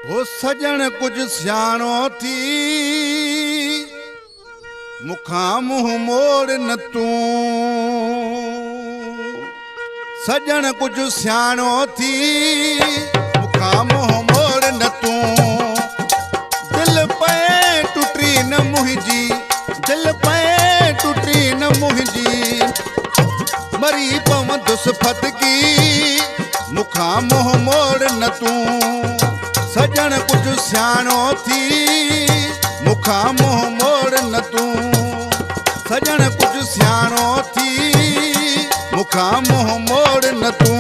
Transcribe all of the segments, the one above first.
हो सजन कुछ सियाणो थी मुखां मुंह मोड़ न तू। सजन कुछ सियाणो थी मुखां मुंह मोड़ न तू। दिल पे टुटी न मुंहिंजी, दिल पे टुटी न मुंहिंजी, मरी पवंदुसि फतकी मुखां मुंह मोड़ न तू। सजन कुछ सियाणो थी मुखां मुंह मोड़ न तू। सजन कुछ सियाणो थी मुखां मुंह मोड़ न तू।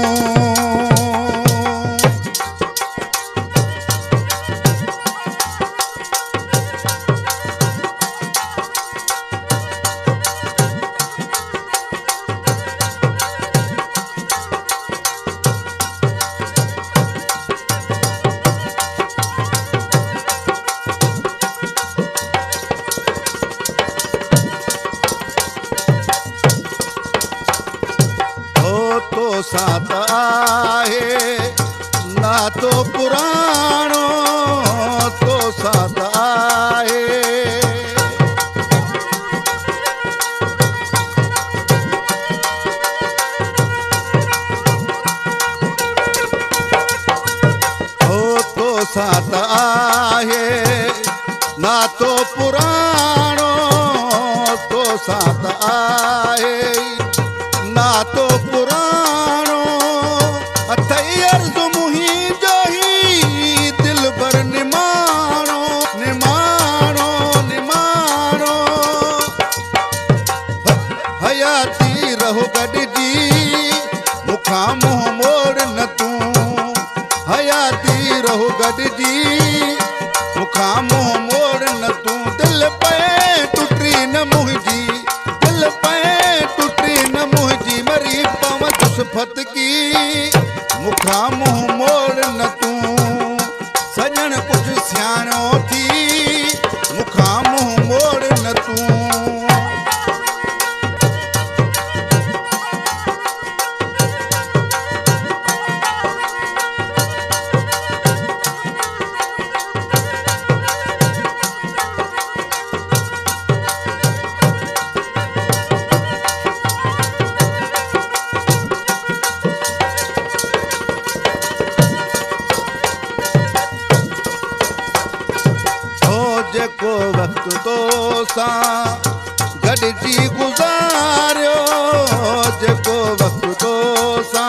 तो साथ आहे ना तो पुराणो, तो साथ आहे हो, तो साथ आहे ना तो पुराणो, तो साथ आहे ना तो पुराणो। अथई अर्ज़ मुंहिंजो ही दिल भर निमाणो, निमाणो निमाणो। हयाती रहो गॾिजी मुखां मुंह मोड़ न तू। हयाती रहो गॾिजी मुखां मुंह मोड़ न तू। दिल पे टुटी न मुंहिंजी, दिल पे टुटी न मुंहिंजी, मरी पवंदुसि फतकी मुखां मुंह मोड़ न तू। सजन कुछ सियाणो थी मुखां मुंह मोड़ न तू। जेको वक्त तो सां गॾिजी गुज़ारियो, जेको वक्त तो सां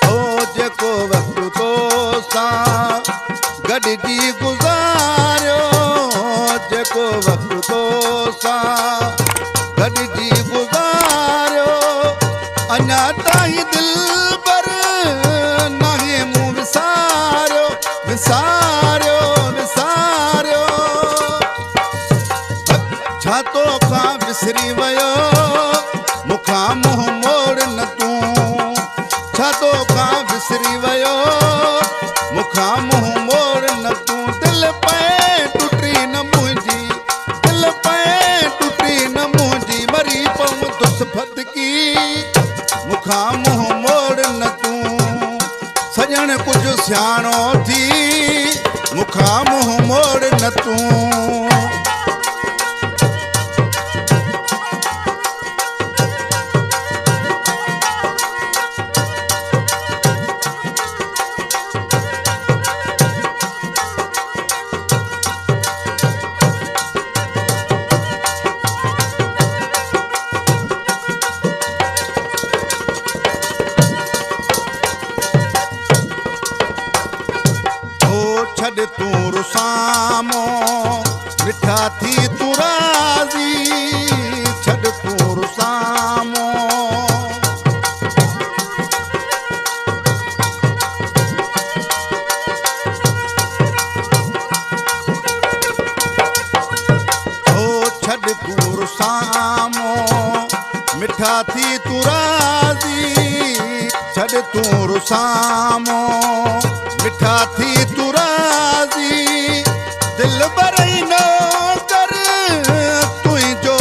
हो, जेको वक्त तो सां गॾिजी गुज़ारियो, जेको वक्त तो सां गॾिजी गुज़ारियो। अञा ताईं दिल पर नाहे मूं विसारियो, विसारियो विसारियो। छा तोखां विसरी वियो मुखां मुंह मोड़ न तू। छा तोखां विसरी वियो मुखां मुंह मोड़ न तू। दिल पे टुटी न मुंहिंजी, दिल पे टुटी न मुंहिंजी, मरी पवंदुसि फतकी मुखां मुंह मोड़ न तू। सजन कुछ सियाणो थी मुखां मुंह मोड़ न तू। छॾ तूं रुसामो मिठा थी तू राज़ी, छॾ तूं रुसामो हो, छॾ तूं रुसामो मिठा थी तू राज़ी, छॾ तूं रुसामो मिठा थी तू राज़ी। दिल भरई नो कर तुंहिंजो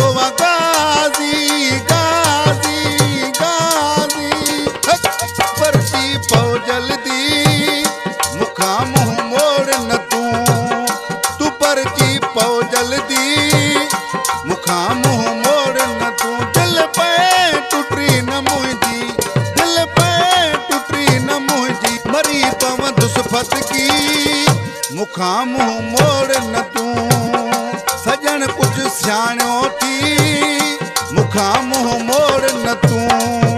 मुखां मुंहुं मोड़ न तूं सजण कुझु सियाणियो थी मुखां मुंहुं मोड़ न तूं